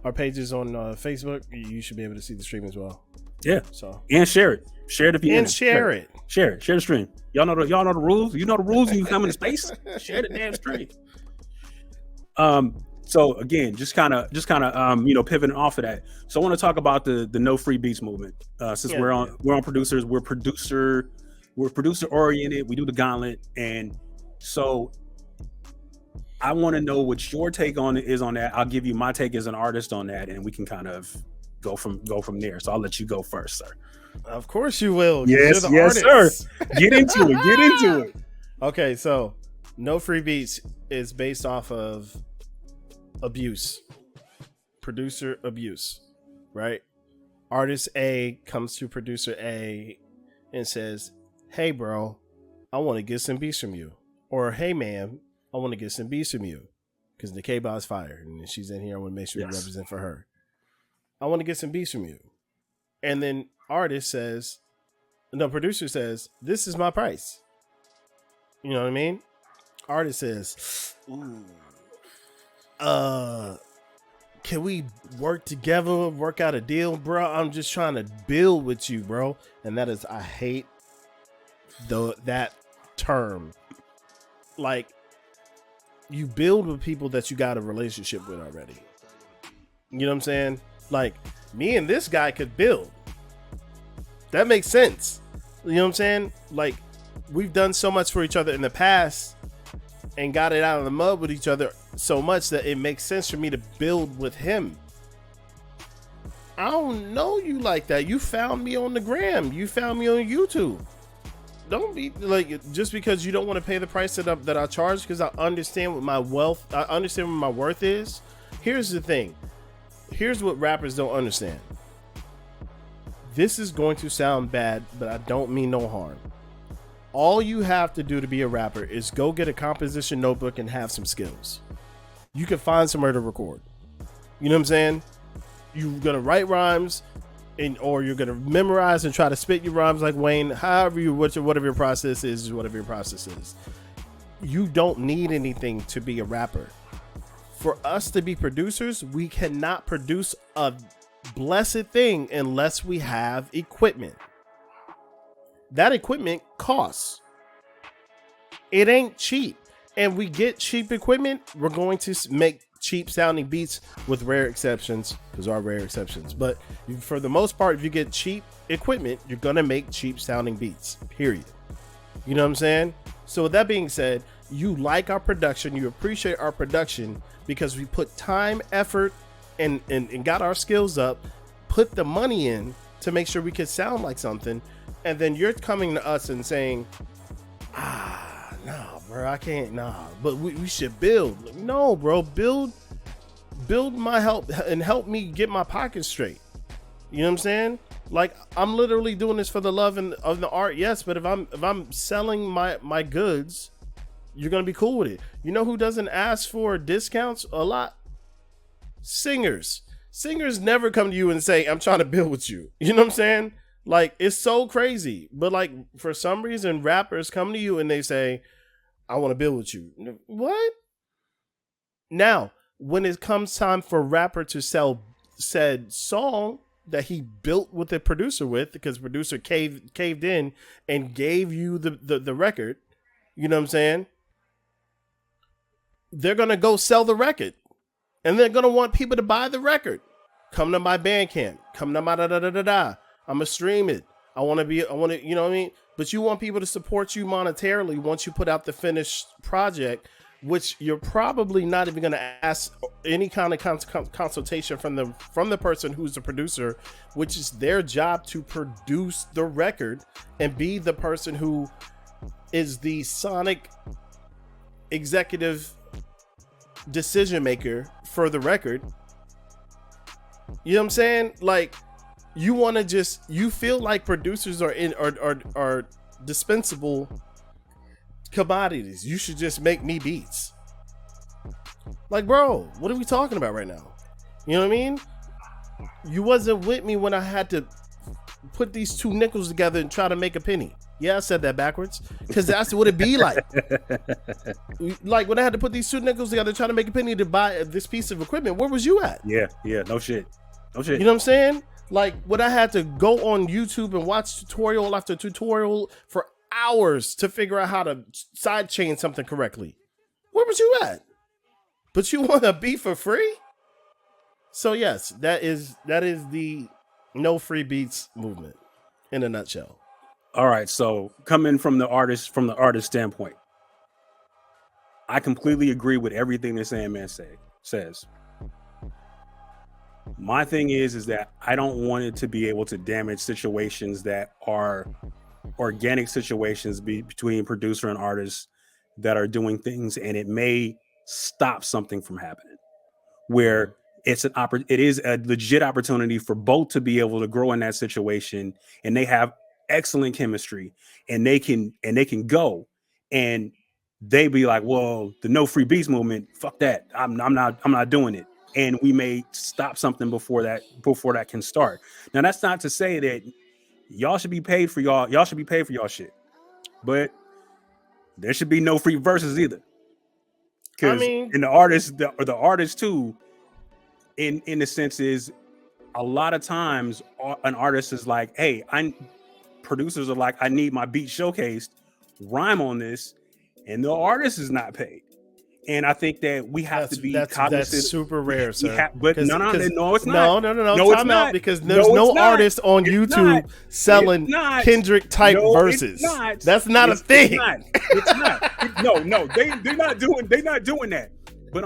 Speaker 2: our pages on Facebook, you should be able to see the stream as well.
Speaker 1: Yeah. So and share it if you
Speaker 2: share it.
Speaker 1: Share the stream. Y'all know the rules. You know the rules when you come into space. Share the damn stream. So again, just kind of pivoting off of that. So I want to talk about the no free beats movement. Since we're on producers, we're producer oriented. We do the Gauntlet, and so I want to know what your take on it is on that. I'll give you my take as an artist on that, and we can kind of go from there. So I'll let you go first, sir.
Speaker 2: Of course you will.
Speaker 1: Yes, sir. Get into it.
Speaker 2: Okay, so no free beats is based off of abuse, producer abuse, right? Artist A comes to producer A and says, "Hey, bro, I want to get some beats from you," or "Hey, ma'am, I want to get some beats from you," because the K-Ball is fired and she's in here. I want to make sure you represent for her. I want to get some beats from you, and then producer says, "This is my price." You know what I mean? Artist says, "Ooh. Can we work together, work out a deal, bro? I'm just trying to build with you, bro." And that is, I hate that term. Like, you build with people that you got a relationship with already. You know what I'm saying? Like, me and this guy could build. That makes sense. You know what I'm saying? Like, we've done so much for each other in the past and got it out of the mud with each other so much that it makes sense for me to build with him. I don't know you like that. You found me on the gram. You found me on YouTube. don't be like, just because you don't want to pay the price that I charge, because I understand what my worth is. Here's the thing. Here's what rappers don't understand. This is going to sound bad, but I don't mean no harm. All you have to do to be a rapper is go get a composition notebook and have some skills. You can find somewhere to record. You know what I'm saying? You're gonna write rhymes, or you're gonna memorize and try to spit your rhymes like Wayne. Whatever your process is whatever your process is. You don't need anything to be a rapper. For us to be producers, we cannot produce a blessed thing unless we have equipment. That equipment costs. It ain't cheap. And we get cheap equipment, we're going to make cheap sounding beats, with rare exceptions, because there are rare exceptions. But for the most part, if you get cheap equipment, you're going to make cheap sounding beats, period. You know what I'm saying? So with that being said, you like our production, you appreciate our production because we put time, effort, and got our skills up, put the money in to make sure we could sound like something. And then you're coming to us and saying, nah, bro, I can't, but we should build. No, bro, build my help and help me get my pockets straight. You know what I'm saying? Like, I'm literally doing this for the love of the art, yes, but if I'm selling my goods, you're gonna be cool with it. You know who doesn't ask for discounts a lot? Singers never come to you and say, I'm trying to build with you. You know what I'm saying? Like, it's so crazy. But like, for some reason, rappers come to you and they say, I want to build with you. What? Now, when it comes time for a rapper to sell said song that he built with a producer with, because producer caved in and gave you the record, you know what I'm saying? They're going to go sell the record. And they're going to want people to buy the record. Come to my Bandcamp. Come to my da-da-da-da-da. I'm going to stream it. I want to, you know what I mean? But you want people to support you monetarily once you put out the finished project, which you're probably not even going to ask any kind of consultation from the person who's the producer, which is their job to produce the record and be the person who is the sonic executive decision maker for the record. You know what I'm saying? Like, you want to you feel like producers are dispensable commodities. You should just make me beats. Like, bro, what are we talking about right now? You know what I mean? You wasn't with me when I had to put these two nickels together and try to make a penny. Yeah, I said that backwards, because that's what it be like. Like, when I had to put these two nickels together trying to make a penny to buy this piece of equipment, where was you at?
Speaker 1: Yeah, no shit.
Speaker 2: You know what I'm saying? Like, when I had to go on YouTube and watch tutorial after tutorial for hours to figure out how to sidechain something correctly, where was you at? But you want to be for free? So yes, that is the no free beats movement in a nutshell.
Speaker 1: All right, so coming from the artist standpoint, I completely agree with everything that Sandman says. My thing is that I don't want it to be able to damage situations that are organic situations between producer and artist that are doing things, and it may stop something from happening. Where it is a legit opportunity for both to be able to grow in that situation, and they have excellent chemistry, and they can go, and they be like, well, the no free beats movement, fuck that, I'm not doing it, and we may stop something before that can start. Now, that's not to say that y'all should be paid for y'all should be paid for y'all shit, but there should be no free verses either, because and the artist too, in the sense is, a lot of times an artist is like, hey, producers are like, I need my beat showcased, rhyme on this, and the artist is not paid. And I think that we have to be cognizant. That's super rare, sir. But no, it's not. No,
Speaker 2: time out, because there's no artist on YouTube selling Kendrick type verses. That's not a thing.
Speaker 1: It's not. No, they're not doing that. But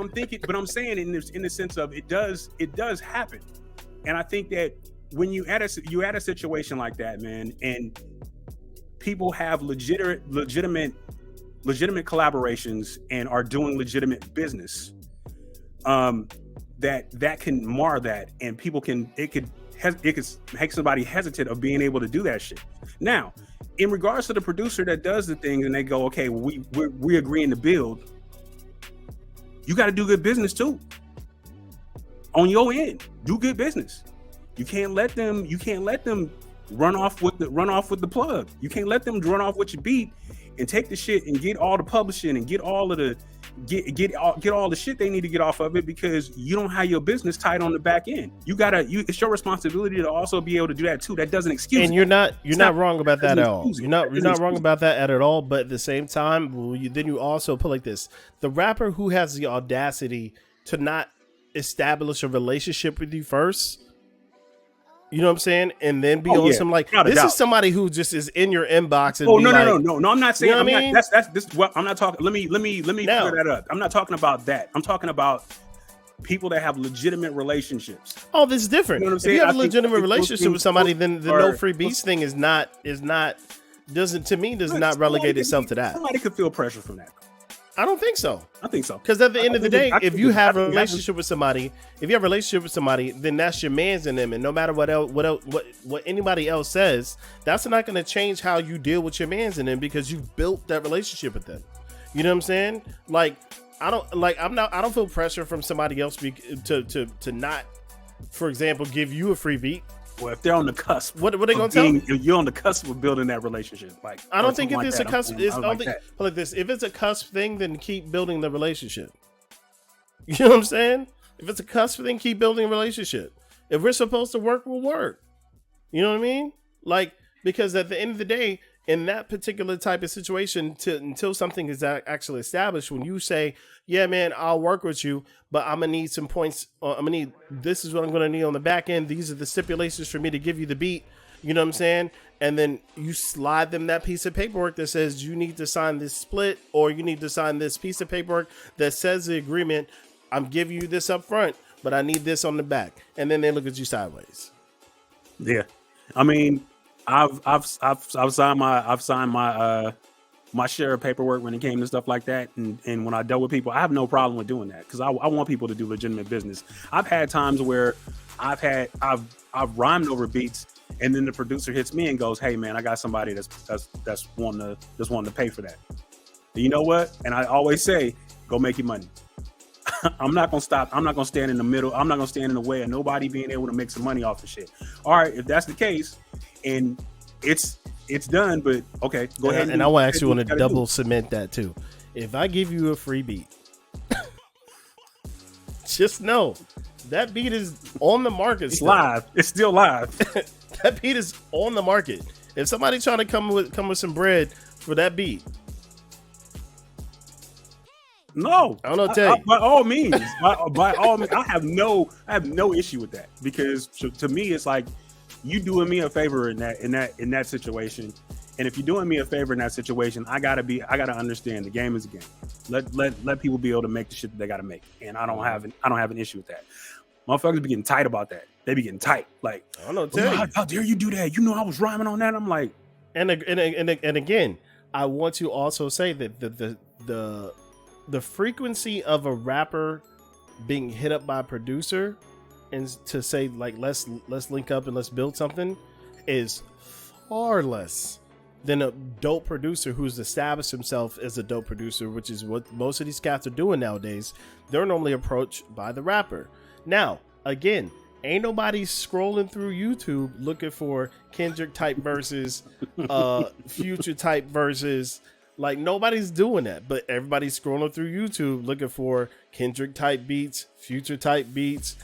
Speaker 1: I'm saying in the sense of it does happen. And I think that when you add a situation like that, man, and people have legitimate collaborations and are doing legitimate business, that can mar that, and people can it could make somebody hesitant of being able to do that shit. Now, in regards to the producer that does the thing and they go, okay, we're agreeing to build, you got to do good business too. On your end, do good business. You can't let them run off with the plug. You can't let them run off with your beat and take the shit and get all the publishing and get all of the get all the shit they need to get off of it, because you don't have your business tight on the back end. It's your responsibility to also be able to do that too. That doesn't excuse it.
Speaker 2: And you're not wrong about that at all. You're not wrong about that at all. But at the same time, then you also put like this: the rapper who has the audacity to not establish a relationship with you first. You know what I'm saying? And then be on some like, this is somebody who just is in your inbox. And
Speaker 1: no. I'm not saying, you know what I mean? That's this. Well, I'm not talking. Let me clear that up. I'm not talking about that. I'm talking about people that have legitimate relationships.
Speaker 2: Oh, this is different. You know what I'm saying? If you have a legitimate relationship with somebody, then the no free beats thing does not relegate itself to that.
Speaker 1: Somebody could feel pressure from that.
Speaker 2: I don't think so.
Speaker 1: I think so.
Speaker 2: Because at the end of the day, if you have a relationship with somebody, then that's your man's in them, and no matter what anybody else says, that's not going to change how you deal with your man's in them, because you built that relationship with them. You know what I'm saying? Like, I don't feel pressure from somebody else to not, for example, give you a free beat.
Speaker 1: Well, if they're on the cusp,
Speaker 2: what are they gonna tell me?
Speaker 1: You're on the cusp of building that relationship. Like,
Speaker 2: I don't think if it's a cusp, like this. If it's a cusp thing, then keep building the relationship. You know what I'm saying? If it's a cusp thing, keep building a relationship. If we're supposed to work, we'll work. You know what I mean? Like, because at the end of the day, in that particular type of situation, until something is actually established, when you say, yeah, man, I'll work with you, but I'm going to need some points. This is what I'm going to need on the back end. These are the stipulations for me to give you the beat. You know what I'm saying? And then you slide them that piece of paperwork that says you need to sign this split, or you need to sign this piece of paperwork that says the agreement. I'm giving you this up front, but I need this on the back. And then they look at you sideways.
Speaker 1: Yeah. I mean, I've signed my share of paperwork when it came to stuff like that, and when I dealt with people, I have no problem with doing that, because I want people to do legitimate business. I've had times where I've rhymed over beats, and then the producer hits me and goes, "Hey man, I got somebody that's wanting to pay for that." And you know what? And I always say, go make your money. I'm not gonna stop. I'm not gonna stand in the middle. I'm not gonna stand in the way of nobody being able to make some money off the shit. All right, if that's the case, and it's done, but okay, go ahead.
Speaker 2: And I actually want to double cement that too. If I give you a free beat, just know that beat is on the market.
Speaker 1: It's live. It's still live.
Speaker 2: That beat is on the market. If somebody's trying to come with some bread for that beat,
Speaker 1: no,
Speaker 2: I don't know. Tell you.
Speaker 1: By all means, by all means, I have no issue with that, because to me, it's like, you doing me a favor in that situation, and if you're doing me a favor in that situation, I gotta understand the game is a game. Let people be able to make the shit that they gotta make, and I don't have an issue with that. Motherfuckers be getting tight about that. They be getting tight. Like,
Speaker 2: I don't know.
Speaker 1: How dare you do that? You know I was rhyming on that. I'm like,
Speaker 2: and again, I want to also say that the frequency of a rapper being hit up by a producer and to say, like, let's link up and let's build something is far less than a dope producer who's established himself as a dope producer, which is what most of these cats are doing nowadays. They're normally approached by the rapper. Now, again, ain't nobody scrolling through YouTube looking for Kendrick type verses, Future type verses. Like, nobody's doing that, but everybody's scrolling through YouTube looking for Kendrick type beats, Future type beats,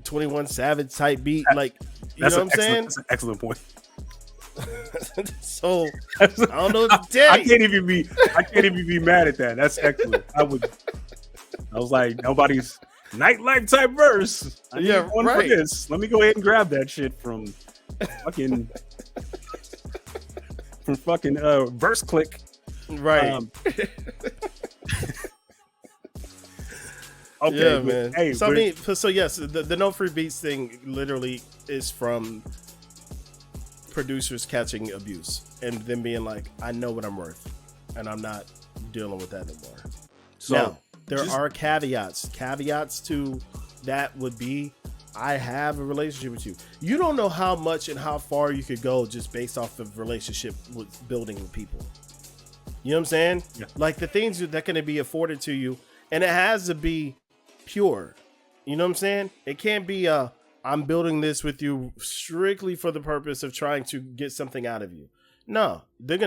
Speaker 2: 21 Savage type beat. Like, you know what I'm saying?
Speaker 1: That's an excellent point.
Speaker 2: So I don't know what to tell you.
Speaker 1: I can't even be mad at that. That's excellent. I was like, nobody's Nightlife type verse. I need one for this. Let me go ahead and grab that shit from fucking Verse Click.
Speaker 2: Right.
Speaker 1: Okay,
Speaker 2: yeah, man.
Speaker 1: Hey,
Speaker 2: so yes, the no free beats thing literally is from producers catching abuse and then being like, I know what I'm worth and I'm not dealing with that anymore. So now, there are caveats to that would be, I have a relationship with you. You don't know how much and how far you could go just based off of relationship with building with people. You know what I'm saying? Yeah. Like the things that can be afforded to you, and it has to be pure. You know what I'm saying? It can't be I'm building this with you strictly for the purpose of trying to get something out of you. No,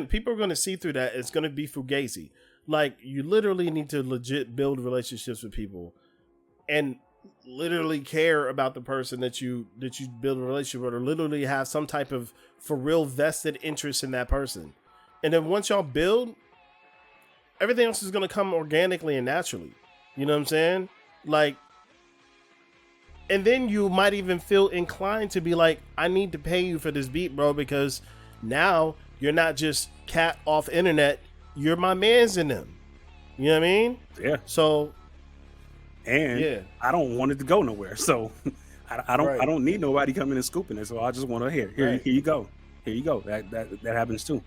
Speaker 2: people are gonna see through that. It's gonna be fugazi. Like you literally need to legit build relationships with people, and literally care about the person that you build a relationship with, or literally have some type of for real vested interest in that person. And then once y'all build, everything else is gonna come organically and naturally. You know what I'm saying? Like. And then you might even feel inclined to be like, I need to pay you for this beat, bro, because now you're not just cat off internet. You're my mans in them. You know what I mean?
Speaker 1: Yeah.
Speaker 2: So,
Speaker 1: and I don't want it to go nowhere. So I don't need nobody coming and scooping it. So I just want to here you go. Here you go. That happens too.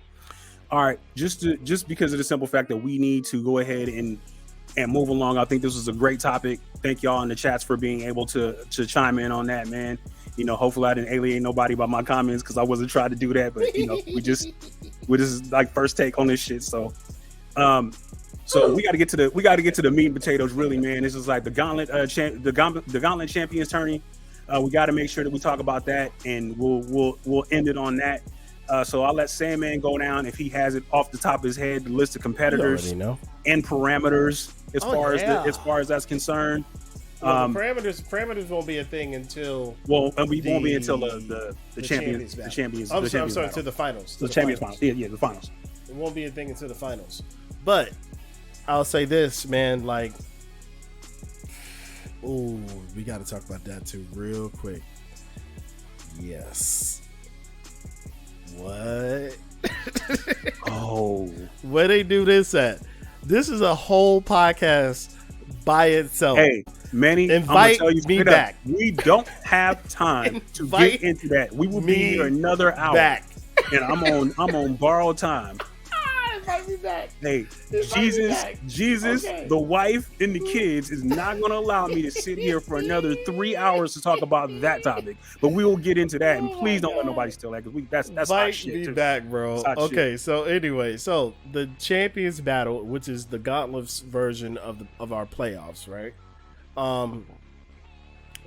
Speaker 1: All right. Just because of the simple fact that we need to go ahead and move along. I think this was a great topic. Thank y'all in the chats for being able to chime in on that, man. You know, hopefully I didn't alienate nobody by my comments because I wasn't trying to do that, but you know, we just like first take on this shit. So, so we got to get to the meat and potatoes, really, man. This is like the Gauntlet, the Gauntlet Champions tourney. We got to make sure that we talk about that, and we'll end it on that. So I'll let Sandman go down if he has it off the top of his head, the list of competitors and parameters as far as that's concerned.
Speaker 2: Well, the parameters won't be a thing until
Speaker 1: we won't be until the champions
Speaker 2: to the finals.
Speaker 1: The champions finals. Yeah, the finals.
Speaker 2: It won't be a thing until the finals. But I'll say this, man, like, ooh, we got to talk about that too real quick. Yes. What?
Speaker 1: Oh,
Speaker 2: where they do this at? This is a whole podcast by itself.
Speaker 1: Hey, Manny,
Speaker 2: invite me back.
Speaker 1: We don't have time to get into that. We will be here another hour.
Speaker 2: Back.
Speaker 1: And I'm on borrowed time.
Speaker 2: Invite me back.
Speaker 1: Hey, Jesus, okay. The wife and the kids is not going to allow me to sit here for another 3 hours to talk about that topic. But we will get into that, and please don't let nobody steal that because that's hot shit.
Speaker 2: Invite me back, bro. Okay, so anyway, so the Champions Battle, which is the Gauntlet's version of our playoffs, right?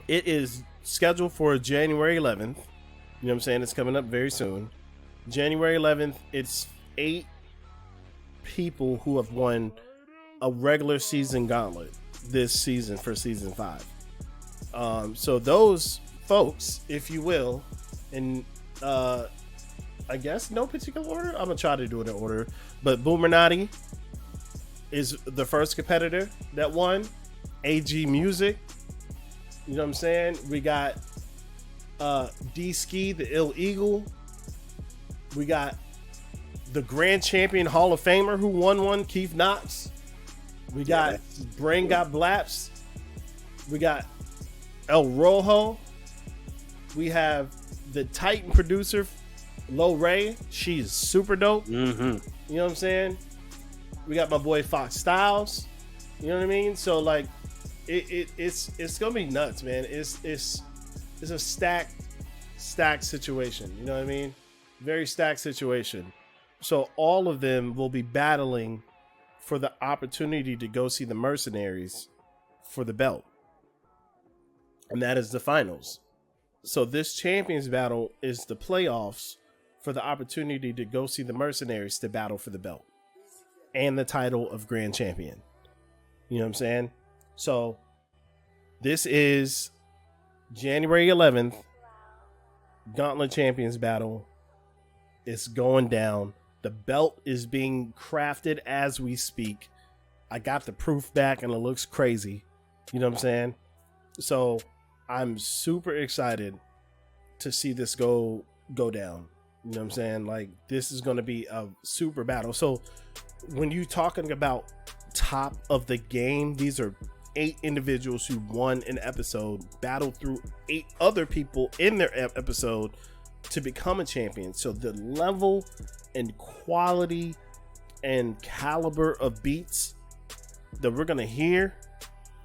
Speaker 2: It is scheduled for January 11th. You know what I'm saying? It's coming up very soon. January 11th. It's 8 people who have won a regular season gauntlet this season for season 5. So those folks, if you will, in I guess no particular order. I'm gonna try to do it in order, but Boomernotti is the first competitor that won. AG Music, you know what I'm saying? We got D Ski, the Ill Eagle. We got the Grand Champion Hall of Famer who won one, Keith Knox. We got Brain Got Blaps. We got El Rojo. We have the Titan producer, Lo Ray. She's super dope.
Speaker 1: Mm-hmm.
Speaker 2: You know what I'm saying? We got my boy Fox Styles. You know what I mean? So like, it's gonna be nuts, man. It's a stacked situation. You know what I mean? Very stacked situation. So all of them will be battling for the opportunity to go see the Mercenaries for the belt. And that is the finals. So this Champions Battle is the playoffs for the opportunity to go see the Mercenaries to battle for the belt and the title of Grand Champion. You know what I'm saying? So this is January 11th, Gauntlet Champions Battle. It's going down. The belt is being crafted as we speak. I got the proof back and it looks crazy. You know what I'm saying? So I'm super excited to see this go down. You know what I'm saying? Like, this is going to be a super battle. So when you talking about top of the game, these are 8 individuals who won an episode, battled through 8 other people in their episode to become a champion. So the level and quality and caliber of beats that we're gonna hear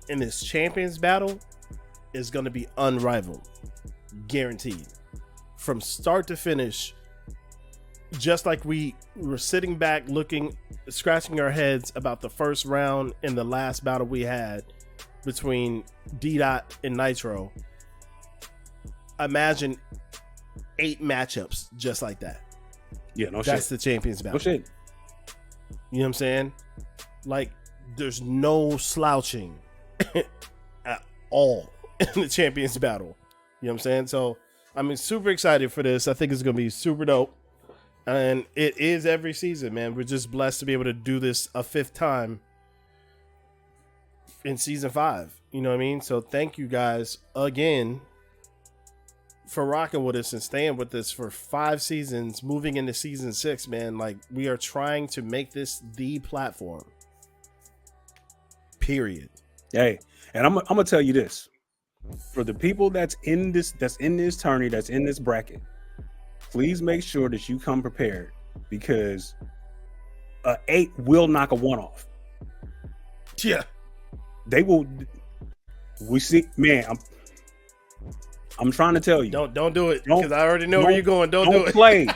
Speaker 2: in this champions battle is gonna be unrivaled, guaranteed, from start to finish. Just like we were sitting back looking, scratching our heads about the first round in the last battle we had between D-Dot and Nitro. Imagine 8 matchups just like that.
Speaker 1: Yeah, no shit.
Speaker 2: That's the champions battle.
Speaker 1: No shit.
Speaker 2: You know what I'm saying? Like, there's no slouching at all in the champions battle. You know what I'm saying? So, I'm super excited for this. I think it's going to be super dope. And it is every season, man. We're just blessed to be able to do this a 5th time in season 5. You know what I mean? So thank you guys again for rocking with us and staying with us for 5 seasons, moving into season 6, man. Like, we are trying to make this the platform. Period.
Speaker 1: Hey, and I'm gonna tell you this. For the people that's in this tourney, that's in this bracket, please make sure that you come prepared, because a 8 will knock a 1 off.
Speaker 2: Yeah,
Speaker 1: they will. We see, man. I'm trying to tell you.
Speaker 2: Don't do it, because I already know where you're going. Don't do it.
Speaker 1: Play.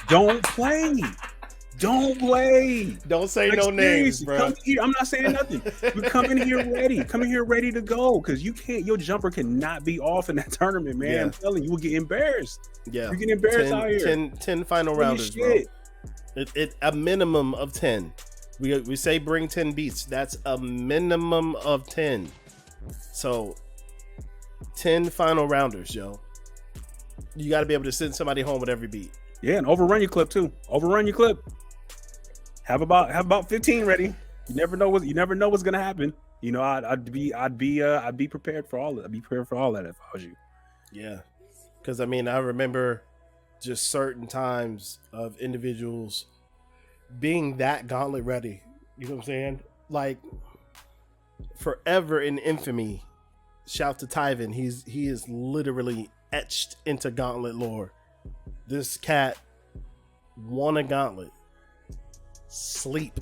Speaker 1: Don't play. Don't play.
Speaker 2: Don't say no names, bro.
Speaker 1: Come here. I'm not saying nothing. You come in here ready. Come in here ready to go, because you can't. Your jumper cannot be off in that tournament, man.
Speaker 2: Yeah.
Speaker 1: I'm telling you, you will get embarrassed.
Speaker 2: Yeah,
Speaker 1: you get embarrassed out here.
Speaker 2: 10 final rounders, bro. It a minimum of 10. We say bring 10 beats. That's a minimum of 10. So 10 final rounders, yo. You got to be able to send somebody home with every beat.
Speaker 1: Yeah, and overrun your clip too. Overrun your clip. Have about 15 ready. You never know what's gonna happen. You know, I'd be prepared for all that. I'd be prepared for all that if I was you.
Speaker 2: Yeah, because I mean, I remember just certain times of individuals being that gauntlet ready. You know what I'm saying? Like, forever in infamy. Shout to Tyven. He is literally etched into gauntlet lore. This cat won a gauntlet. Sleep.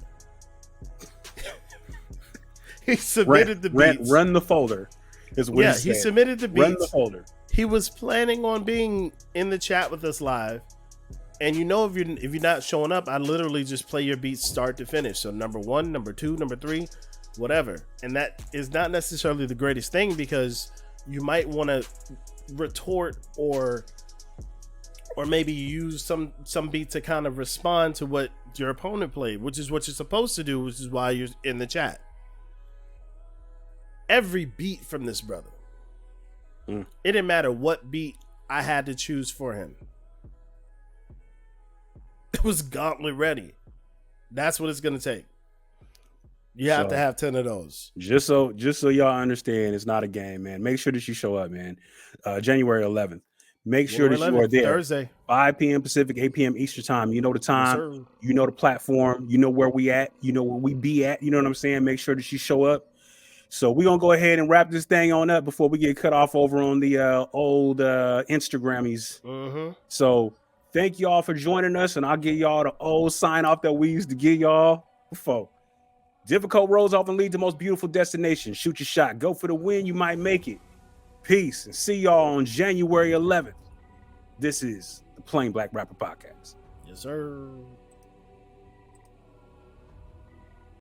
Speaker 2: He submitted the beats.
Speaker 1: Run the folder. Is what
Speaker 2: he submitted the beats.
Speaker 1: Run the folder.
Speaker 2: He was planning on being in the chat with us live. And you know, if you're not showing up, I literally just play your beats start to finish. So number 1, number 2, number 3, whatever. And that is not necessarily the greatest thing, because you might want to retort or maybe use some beat to kind of respond to what your opponent played, which is what you're supposed to do, which is why you're in the chat. Every beat from this brother, it didn't matter what beat I had to choose for him. It was gauntlet ready. That's what it's going to take. You have to have 10 of those.
Speaker 1: Just so y'all understand, it's not a game, man. Make sure that you show up, man. January 11th. Make sure that you are there.
Speaker 2: Thursday.
Speaker 1: 5 p.m. Pacific, 8 p.m. Eastern time. You know the time.
Speaker 2: Yes,
Speaker 1: you know the platform. You know where we at. You know where we be at. You know what I'm saying? Make sure that you show up. So we're going to go ahead and wrap this thing on up before we get cut off over on the old Instagrammies.
Speaker 2: Mm-hmm.
Speaker 1: So thank y'all for joining us, and I'll give y'all the old sign off that we used to give y'all before. Difficult roads often lead to most beautiful destinations. Shoot your shot. Go for the win. You might make it. Peace, and see y'all on January 11th. This is the Plain Black Rapper Podcast.
Speaker 2: Yes, sir.